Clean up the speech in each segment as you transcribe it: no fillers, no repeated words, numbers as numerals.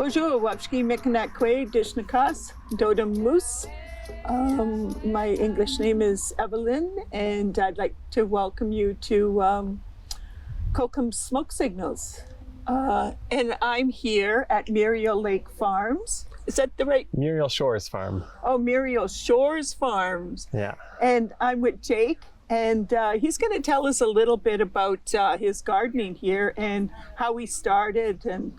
Bonjour, Wapshki Mikanakwe Dishnakas, Dodam Moose. My English name is Evelyn, and I'd like to welcome you to Kokum Smoke Signals. And I'm here at Muriel Lake Farms. Is that the right? Muriel Shores Farm. Oh, Muriel Shores Farms. Yeah. And I'm with Jake, and he's going to tell us a little bit about his gardening here and how he started. And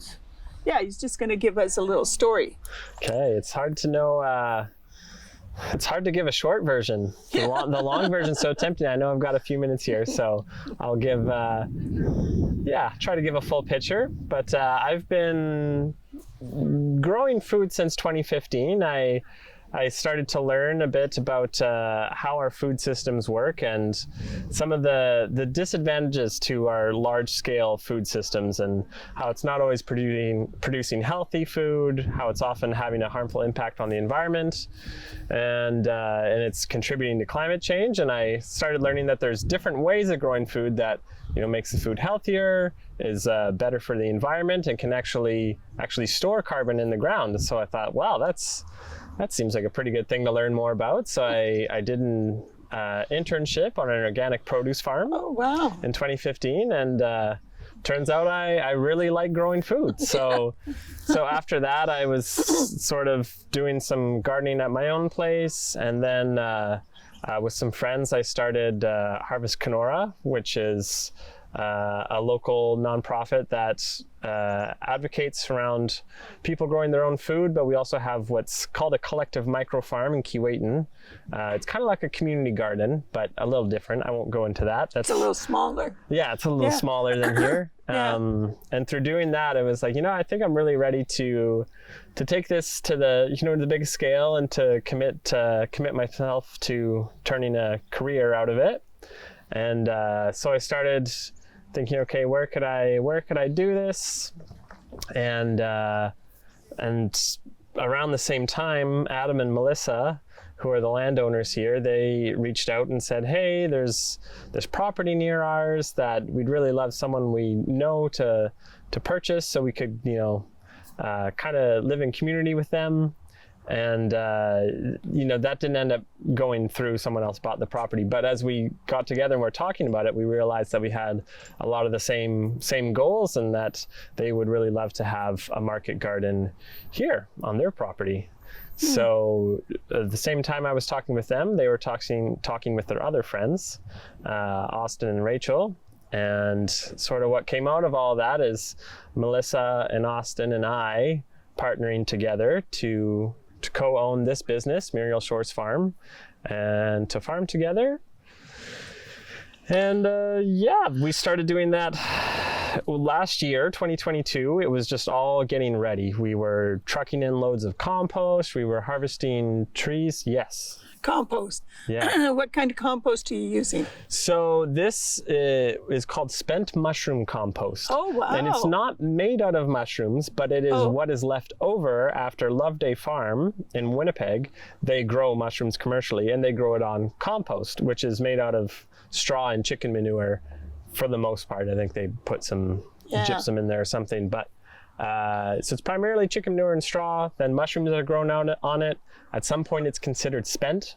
yeah, he's just going to give us a little story. Okay, it's hard to know. It's hard to give a short version. The long version's so tempting. I know I've got a few minutes here, so I'll give, try to give a full picture. But I've been growing food since 2015. I started to learn a bit about how our food systems work and some of the disadvantages to our large-scale food systems, and how it's not always producing healthy food, how it's often having a harmful impact on the environment, and it's contributing to climate change. And I started learning that there's different ways of growing food that makes the food healthier, is better for the environment, and can actually store carbon in the ground. So I thought, wow, that seems like a pretty good thing to learn more about. So I did an internship on an organic produce farm. Oh, wow. In 2015, and turns out I really like growing food. So after that, I was sort of doing some gardening at my own place, and then with some friends, I started Harvest Kenora, which is a local nonprofit that advocates around people growing their own food, but we also have what's called a collective micro farm in Keewatin. It's kind of like a community garden, but a little different. I won't go into that. It's a little smaller. Yeah, it's a little smaller than here. Yeah. And through doing that, it was like, I think I'm really ready to take this to the big scale, and to commit myself to turning a career out of it. And so I started thinking, okay, where could I do this? And around the same time, Adam and Melissa, who are the landowners here, they reached out and said, hey, there's property near ours that we'd really love someone we know to purchase, so we could kind of live in community with them. And that didn't end up going through. Someone else bought the property. But as we got together and were talking about it, we realized that we had a lot of the same goals, and that they would really love to have a market garden here on their property. So at the same time I was talking with them, they were talking with their other friends, Austin and Rachel. And sort of what came out of all that is Melissa and Austin and I partnering together to co-own this business, Muriel Shores Farm, and to farm together. And we started doing that last year, 2022. It was just all getting ready. We were trucking in loads of compost. We were harvesting trees. Yes. Compost. Yeah. What kind of compost are you using? So this is called spent mushroom compost. Oh, wow. And it's not made out of mushrooms, but it is what is left over after Loveday Farm in Winnipeg. They grow mushrooms commercially, and they grow it on compost, which is made out of straw and chicken manure for the most part. I think they put some gypsum in there or something, but so it's primarily chicken manure and straw. Then mushrooms are grown out on it. At some point it's considered spent.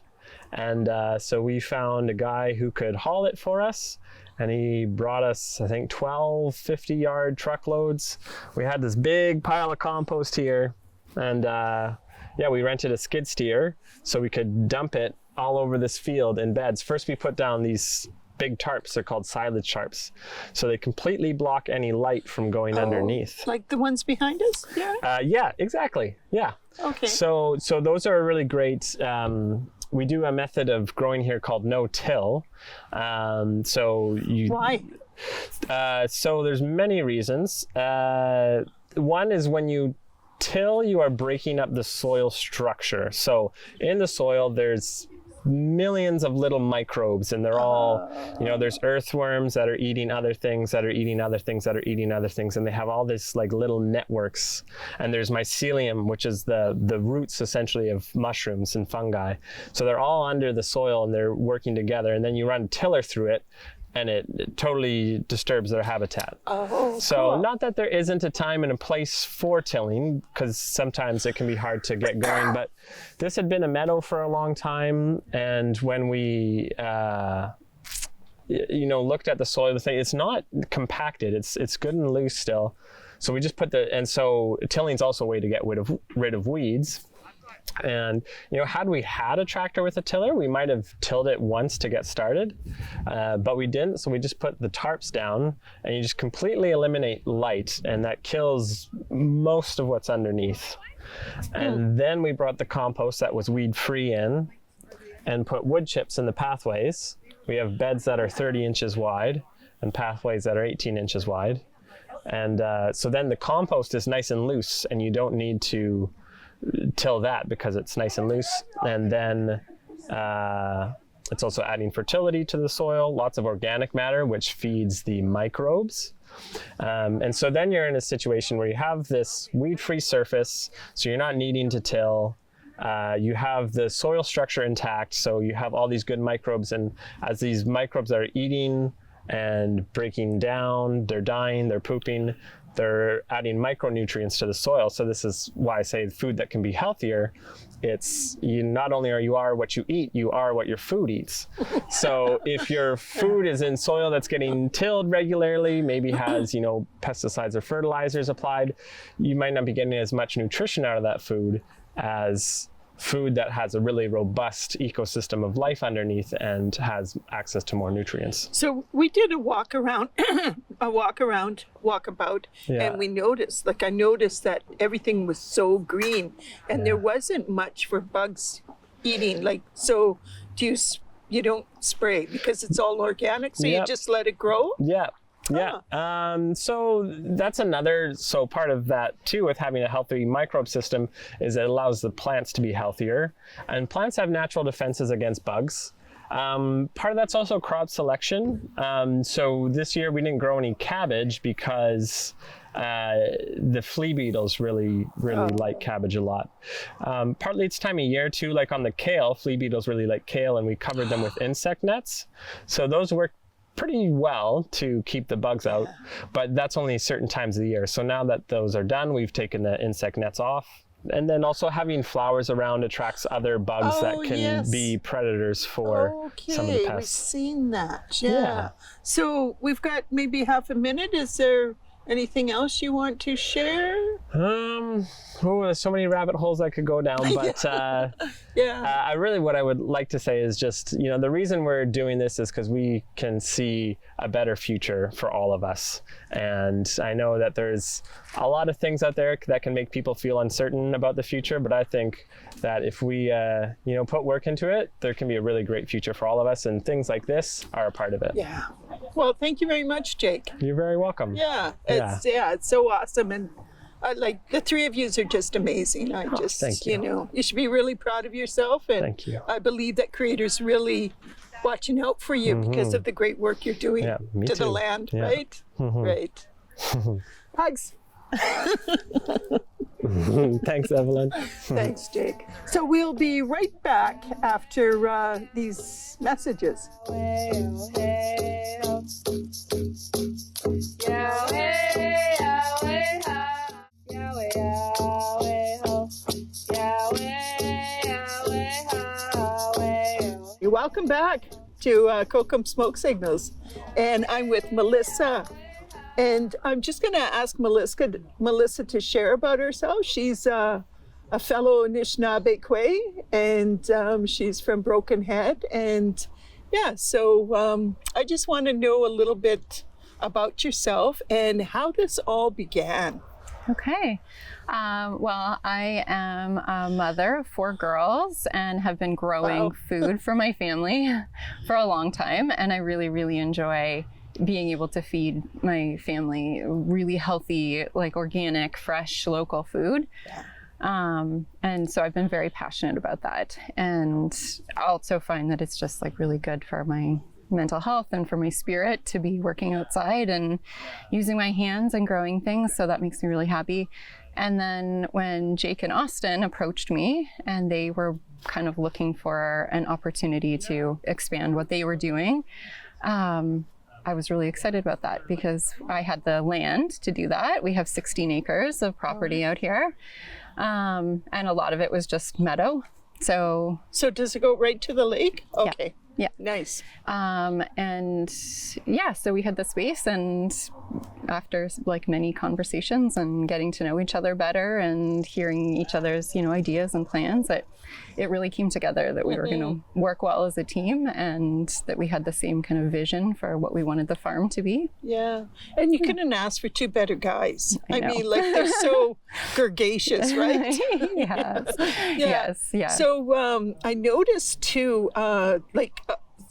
And so we found a guy who could haul it for us. And he brought us, I think, 12 50-yard truckloads. We had this big pile of compost here. And we rented a skid steer so we could dump it all over this field in beds. First we put down these big tarps. They're called silage tarps. So they completely block any light from going underneath. Like the ones behind us? Yeah. Yeah, exactly. Yeah. Okay. So those are really great. We do a method of growing here called no-till. Why? So there's many reasons. One is when you till, you are breaking up the soil structure. So in the soil, there's millions of little microbes, and they're all, there's earthworms that are eating other things that are eating other things that are eating other things, and they have all this like little networks. And there's mycelium, which is the roots essentially of mushrooms and fungi. So they're all under the soil and they're working together, and then you run a tiller through it and it totally disturbs their habitat. Oh, So cool. not that there isn't a time and a place for tilling, because sometimes it can be hard to get going, but this had been a meadow for a long time. And when we, looked at the soil, it's not compacted. It's good and loose still. So we just and so tilling's also a way to get rid of weeds. And, had we had a tractor with a tiller, we might have tilled it once to get started, but we didn't. So we just put the tarps down, and you just completely eliminate light, and that kills most of what's underneath. And then we brought the compost that was weed free in and put wood chips in the pathways. We have beds that are 30 inches wide and pathways that are 18 inches wide. And so then the compost is nice and loose, and you don't need to till that because it's nice and loose. And then it's also adding fertility to the soil, lots of organic matter, which feeds the microbes. And so then you're in a situation where you have this weed-free surface, so you're not needing to till. You have the soil structure intact, so you have all these good microbes, and as these microbes are eating and breaking down, they're dying, they're pooping, they're adding micronutrients to the soil. So this is why I say food that can be healthier. It's not only are what you eat, you are what your food eats. So if your food is in soil that's getting tilled regularly, maybe has, pesticides or fertilizers applied, you might not be getting as much nutrition out of that food as food that has a really robust ecosystem of life underneath and has access to more nutrients. So we did a walkabout, Yeah. and we noticed, I noticed that everything was so green, and there wasn't much for bugs eating. So you don't spray because it's all organic, so you just let it grow? Yeah. So that's so part of that too with having a healthy microbe system is it allows the plants to be healthier, and plants have natural defenses against bugs. Part of that's also crop selection. So this year we didn't grow any cabbage because the flea beetles really like cabbage a lot. Partly it's time of year too, like on the kale, flea beetles really like kale, and we covered them with insect nets. So those work pretty well to keep the bugs out, but that's only certain times of the year. So now that those are done, we've taken the insect nets off. And then also having flowers around attracts other bugs that can be predators for some of the pests. We've seen that. Yeah. So we've got maybe half a minute. Is there anything else you want to share? There's so many rabbit holes I could go down, but what I would like to say is just, the reason we're doing this is because we can see a better future for all of us. And I know that there's a lot of things out there that can make people feel uncertain about the future, but I think that if we, put work into it, there can be a really great future for all of us, and things like this are a part of it. Yeah. Well, thank you very much, Jake. You're very welcome. It's so awesome, and the three of you are just amazing. Thank you. You should be really proud of yourself, and thank you. I believe that Creator's really watching out for you because of the great work you're doing to the land, right? Right. Hugs. Thanks, Evelyn. Thanks, Jake. So we'll be right back after these messages. Welcome back to Kokum Smoke Signals, and I'm with Melissa. And I'm just going to ask Melissa to share about herself. She's a fellow Anishinaabe Kwe, and she's from Broken Head. And so I just want to know a little bit about yourself and how this all began. Okay. Well, I am a mother of 4 girls and have been growing food for my family for a long time. And I really, really enjoy being able to feed my family really healthy, organic, fresh, local food. And so I've been very passionate about that. And I also find that it's just really good for my mental health and for my spirit to be working outside and using my hands and growing things. So that makes me really happy. And then when Jake and Austin approached me, and they were kind of looking for an opportunity to expand what they were doing, I was really excited about that because I had the land to do that. We have 16 acres of property out here. And a lot of it was just meadow. So does it go right to the lake? Okay. Yeah. Nice. And yeah, so we had the space, and after like many conversations and getting to know each other better and hearing each other's, ideas and plans, it really came together that we were going to work well as a team and that we had the same kind of vision for what we wanted the farm to be. Yeah. And you couldn't ask for two better guys. I know. mean, like, they're so gregarious, right? Yes. Yeah. So I noticed too,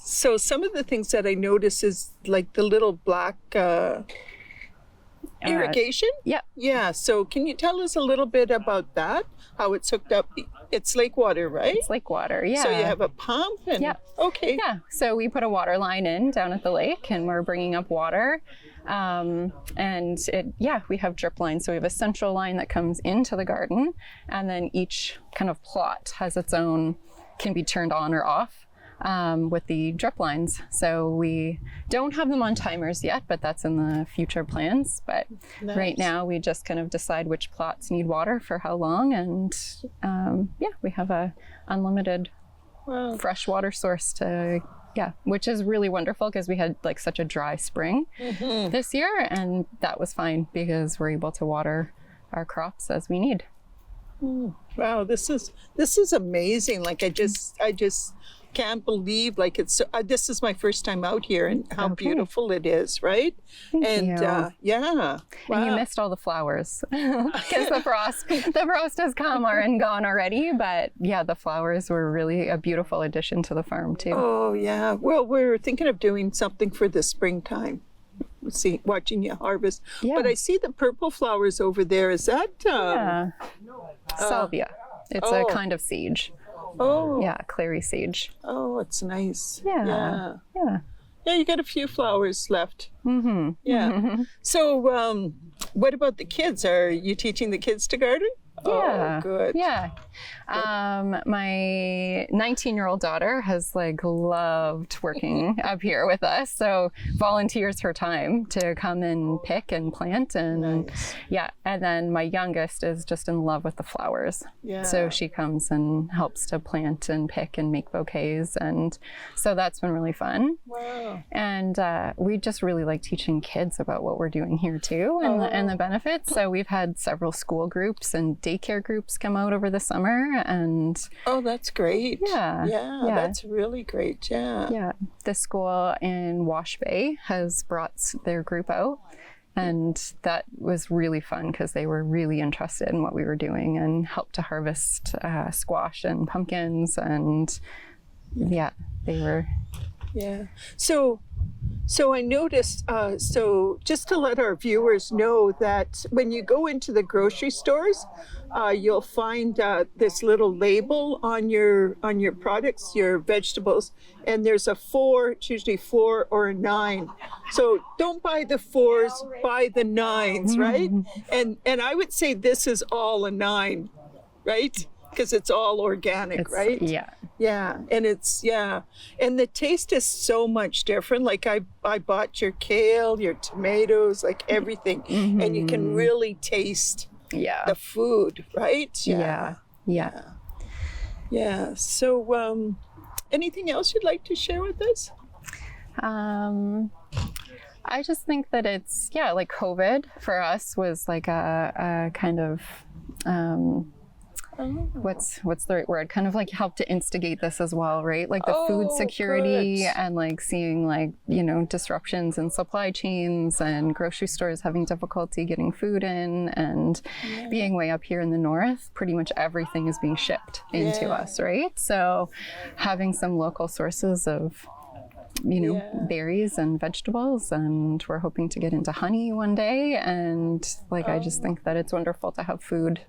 so some of the things that I notice is like the little black irrigation. Yeah. So can you tell us a little bit about that? How it's hooked up? It's lake water, right? It's lake water. Yeah. So you have a pump and okay. Yeah. So we put a water line in down at the lake, and we're bringing up water. And we have drip lines. So we have a central line that comes into the garden, and then each kind of plot has its own, can be turned on or off. With the drip lines. So we don't have them on timers yet, but that's in the future plans. But right now we just kind of decide which plots need water for how long. And we have a unlimited fresh water source which is really wonderful because we had like such a dry spring this year, and that was fine because we're able to water our crops as we need. Wow, this is amazing. Like I just can't believe, like, it's this is my first time out here, and how beautiful it is, right? Thank you. Wow. And you missed all the flowers because the frost has come and gone already, but yeah, the flowers were really a beautiful addition to the farm too. Oh yeah, well, we're thinking of doing something for the springtime, watching you harvest. But I see the purple flowers over there. Is that salvia? It's a kind of sage. Oh. Yeah, clary sage. Oh, it's nice. Yeah. Yeah, you got a few flowers left. Mm-hmm. Yeah. Mm-hmm. So, what about the kids? Are you teaching the kids to garden? Yeah. Oh, good. Yeah. My 19-year-old daughter has loved working up here with us, so volunteers her time to come and pick and plant, and and then my youngest is just in love with the flowers. Yeah. So she comes and helps to plant and pick and make bouquets, and so that's been really fun. Wow. And we just really like teaching kids about what we're doing here too, and the benefits. So we've had several school groups and daycare groups come out over the summer, and that's great. Yeah, that's really great. Yeah, the school in Wash Bay has brought their group out, and that was really fun because they were really interested in what we were doing and helped to harvest squash and pumpkins, and they were So I noticed, so just to let our viewers know that when you go into the grocery stores, you'll find this little label on your products, your vegetables, and there's a 4, it's usually 4 or a 9. So don't buy the 4s, buy the 9s, right? And I would say this is all a 9, right? Because it's all organic, right? Yeah, and and the taste is so much different. Like I bought your kale, your tomatoes, like everything, and you can really taste the food, right? Yeah. So, anything else you'd like to share with us? I just think that it's like COVID for us was like a kind of what's the right word? Kind of like helped to instigate this as well, right? Like the food security and seeing disruptions in supply chains and grocery stores having difficulty getting food in, and being way up here in the north, pretty much everything is being shipped into us, right? So having some local sources of berries and vegetables, and we're hoping to get into honey one day, and I just think that it's wonderful to have food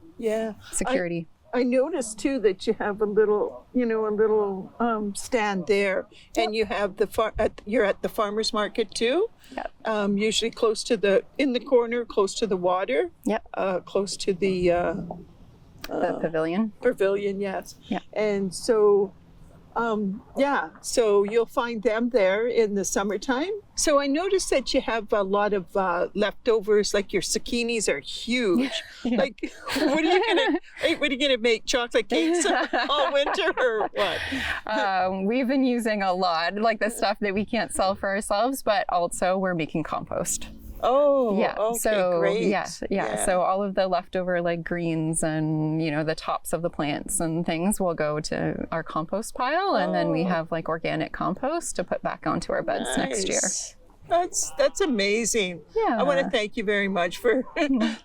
security. I noticed too that you have a little stand there, and you have you're at the farmers market too. Usually close to in the corner, close to the water. Close to the pavilion. Pavilion, yes. Yeah. And so, Yeah, so you'll find them there in the summertime. So I noticed that you have a lot of leftovers, like your zucchinis are huge. Yeah. Like, what are you gonna make, chocolate cakes all winter or what? We've been using a lot, like the stuff that we can't sell for ourselves, but also we're making compost. Oh, Yeah. okay, So great. yeah. So all of the leftover like greens and the tops of the plants and things will go to our compost pile, and then we have like organic compost to put back onto our beds next year. That's amazing. Yeah. I want to thank you very much for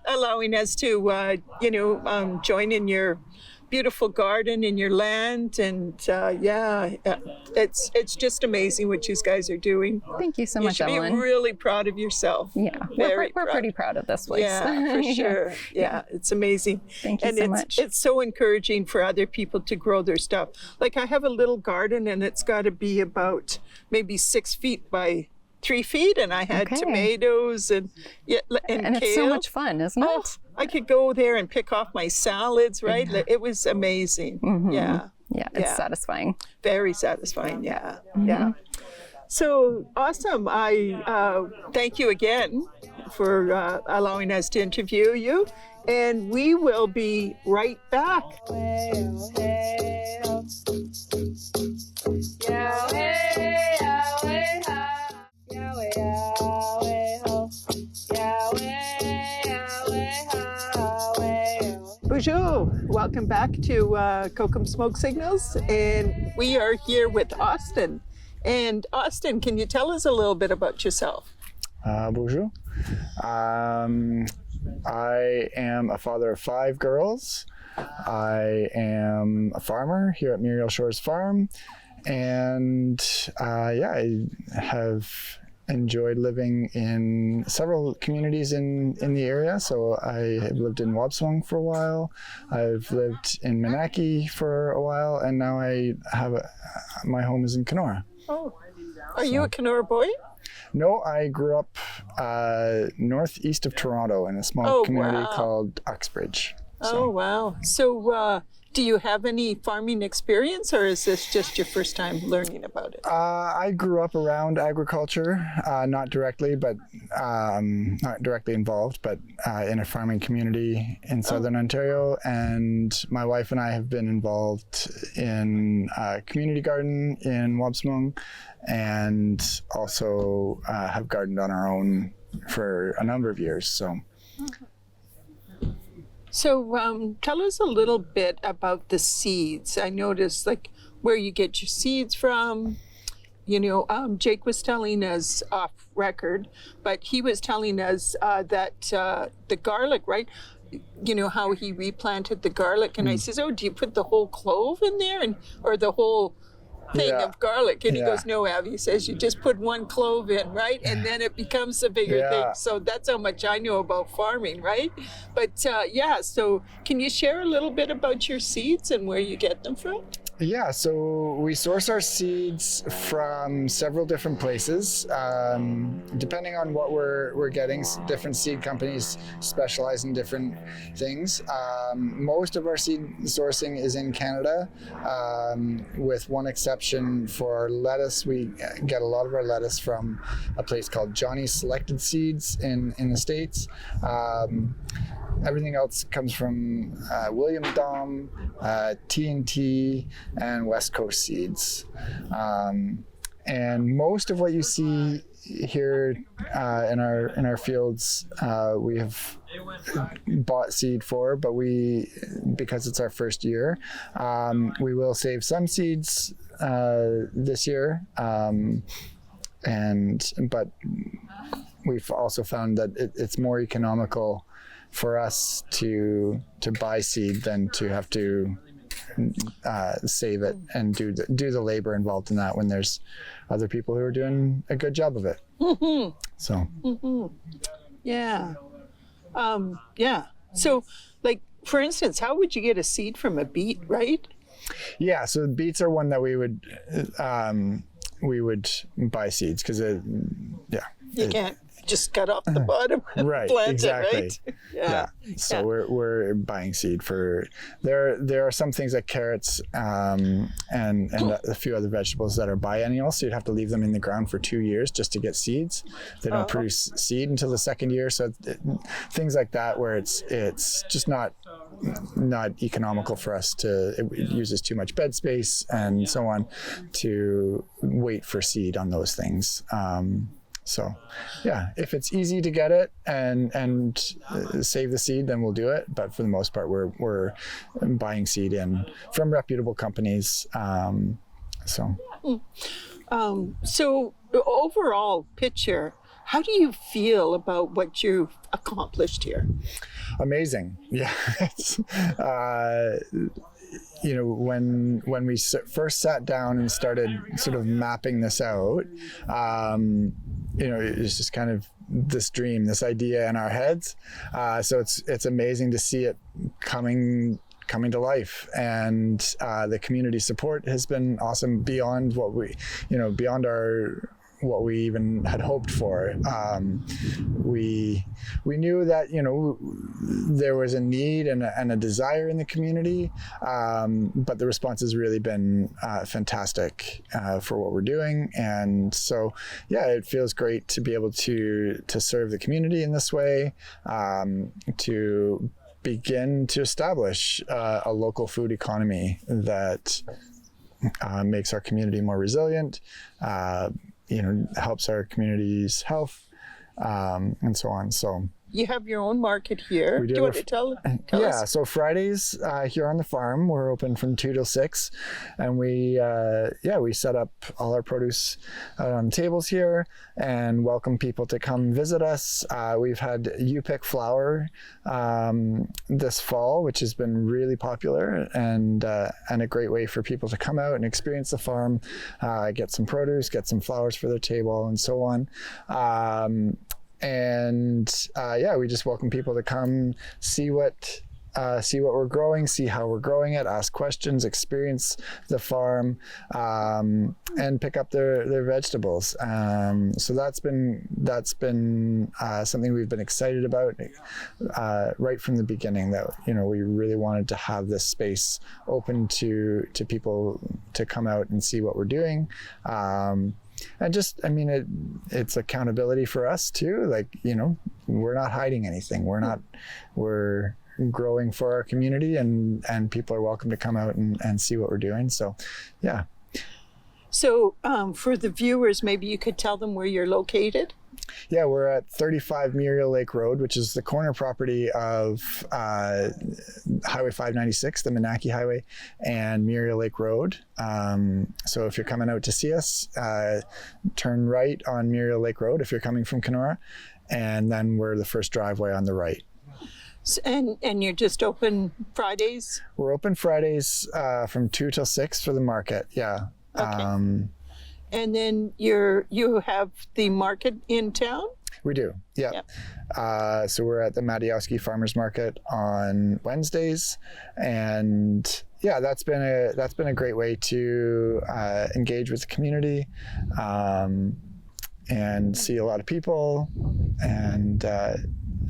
allowing us to join in your beautiful garden in your land, and it's just amazing what you guys are doing. Thank you so You much, should be Evelyn. really proud of yourself. Yeah, Very we're proud. pretty proud of this place. Yeah, for sure. Yeah, it's amazing. Thank you and so it's, much. It's so encouraging for other people to grow their stuff. Like I have a little garden, and it's got to be about maybe 6 feet by 3 feet, and I had Okay. tomatoes and And it's kale. so much fun, isn't Oh, it? I could go there and pick off my salads, right? It was amazing. Yeah. Yeah, it's Yeah. satisfying. Very satisfying. Yeah. Yeah. So awesome. I thank you again for allowing us to interview you. And we will be right back. Bonjour. Welcome back to Kokum Smoke Signals. And we are here with Austin. And Austin, can you tell us a little bit about yourself? Bonjour. I am a father of 5 girls. I am a farmer here at Muriel Shores Farm. And I have enjoyed living in several communities in the area. So I have lived in Wabswang for a while. I've lived in Manaki for a while. And now I have my home is in Kenora. Oh, are you a Kenora boy? No, I grew up northeast of Toronto in a small community called Uxbridge. Oh, wow. So do you have any farming experience, or is this just your first time learning about it? I grew up around agriculture, not directly involved, but in a farming community in southern Ontario. And my wife and I have been involved in a community garden in Wabswang, and also have gardened on our own for a number of years. So tell us a little bit about the seeds. I noticed like where you get your seeds from. Jake was telling us off record, but he was telling us that the garlic, right? You know how he replanted the garlic, and I says, "Oh, do you put the whole clove in there, or the whole thing of garlic?" And he goes, "No, Abby." He says, "You just put one clove in, right? And then it becomes a bigger thing." So that's how much I know about farming, right? But so can you share a little bit about your seeds and where you get them from? Yeah, so we source our seeds from several different places. Depending on what we're getting, different seed companies specialize in different things. Most of our seed sourcing is in Canada, with one exception for lettuce. We get a lot of our lettuce from a place called Johnny's Selected Seeds in the States. Everything else comes from William Dom, T&T, and West Coast Seeds. And most of what you see here in our fields, we have bought seed for, but because it's our first year, we will save some seeds this year. But we've also found that it's more economical for us to buy seed than to have to save it and do the labor involved in that when there's other people who are doing a good job of it. So So like for instance, how would you get a seed from a beet, right? Yeah, so beets are one that we would buy seeds because You can't just cut off the bottom and Right, plant exactly. it, right? Yeah. So we're buying seed for there are some things like carrots and a few other vegetables that are biennial, so you'd have to leave them in the ground for 2 years just to get seeds. They don't produce seed until the second year, so things like that where it's just not economical for us to, it uses too much bed space and so on to wait for seed on those things. So yeah, if it's easy to get it and save the seed, then we'll do it. But for the most part, we're buying seed in from reputable companies. So overall picture, how do you feel about what you've accomplished here? amazing. Yeah. It's, you know, when we first sat down and started sort of mapping this out, you know, it was just kind of this dream, this idea in our heads. So it's amazing to see it coming to life, and the community support has been awesome beyond what we, you know, beyond what we even had hoped for. We knew that, you know, there was a need and a desire in the community, but the response has really been fantastic for what we're doing. And so, yeah, it feels great to be able to serve the community in this way, to begin to establish a local food economy that makes our community more resilient, you know, helps our community's health, and so on. So you have your own market here. We do. Do you want to tell yeah, us? so Fridays here on the farm, we're open from 2 till 6, and we set up all our produce out on tables here and welcome people to come visit us. We've had You Pick flour this fall, which has been really popular and a great way for people to come out and experience the farm, get some produce, get some flowers for their table, and so on. We just welcome people to come see what we're growing, see how we're growing it, ask questions, experience the farm, and pick up their vegetables. So that's been something we've been excited about right from the beginning. That, you know, we really wanted to have this space open to people to come out and see what we're doing. And just, I mean, it's accountability for us too. Like, you know, we're not hiding anything. We're growing for our community, and people are welcome to come out and see what we're doing. So, yeah. So for the viewers, maybe you could tell them where you're located. Yeah, we're at 35 Muriel Lake Road, which is the corner property of Highway 596, the Menaki Highway, and Muriel Lake Road. So if you're coming out to see us, turn right on Muriel Lake Road if you're coming from Kenora, and then we're the first driveway on the right. And you're just open Fridays? We're open Fridays from 2 till 6 for the market, yeah. Okay. And then you have the market in town? We do, yeah. Yep. So we're at the Madiowski Farmers Market on Wednesdays, and yeah, that's been a great way to engage with the community, and see a lot of people, and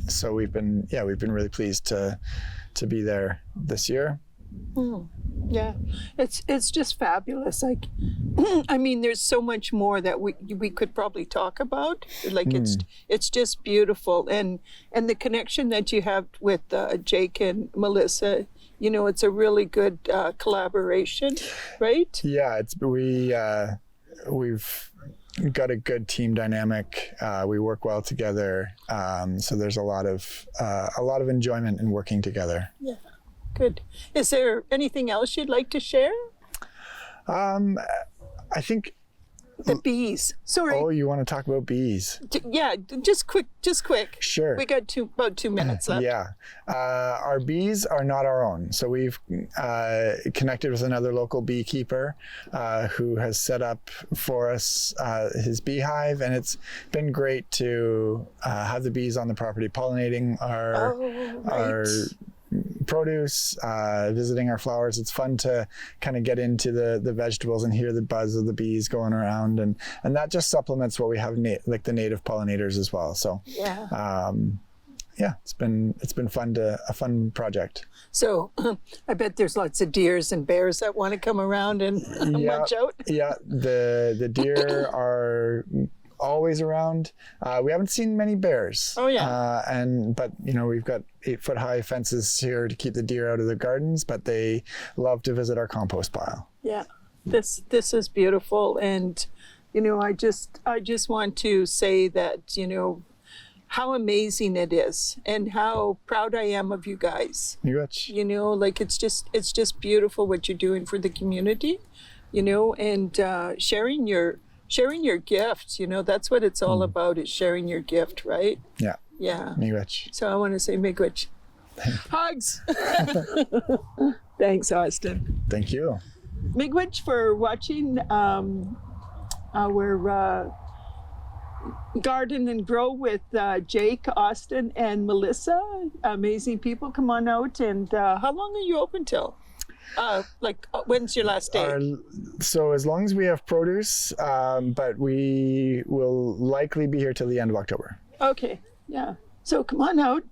so we've been really pleased to be there this year. Yeah, it's just fabulous. Like, I mean, there's so much more that we could probably talk about. Like, it's just beautiful, and the connection that you have with Jake and Melissa. You know, it's a really good collaboration, right? Yeah, we've got a good team dynamic. We work well together, so there's a lot of enjoyment in working together. Yeah. Good. Is there anything else you'd like to share? I think the bees. Sorry. Oh, you want to talk about bees? Yeah, just quick. Sure. We got about 2 minutes left. Yeah. Our bees are not our own. So we've connected with another local beekeeper who has set up for us his beehive, and it's been great to have the bees on the property pollinating our produce, visiting our flowers. It's fun to kind of get into the vegetables and hear the buzz of the bees going around, and that just supplements what we have, like the native pollinators as well. So yeah, it's been a fun project. So I bet there's lots of deers and bears that want to come around and munch out. Yeah, the deer are always around. We haven't seen many bears. Oh yeah. But we've got 8-foot-high fences here to keep the deer out of the gardens, but they love to visit our compost pile. Yeah, this is beautiful, and I just want to say that how amazing it is and how proud I am of you guys. You betcha. Like it's just beautiful what you're doing for the community, and sharing your gift. That's what it's all about, is sharing your gift, right? Yeah. Yeah. Miigwech. So I want to say miigwech. Hugs. Thanks, Austin. Thank you. Miigwech for watching our Garden and Grow with Jake, Austin, and Melissa. Amazing people. Come on out. And how long are you open till? When's your last day? So as long as we have produce, but we will likely be here till the end of October. Okay. Yeah. So come on out.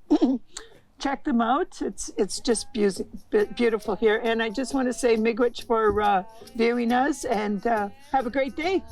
Check them out. It's just beautiful here. And I just want to say miigwech for viewing us, and have a great day.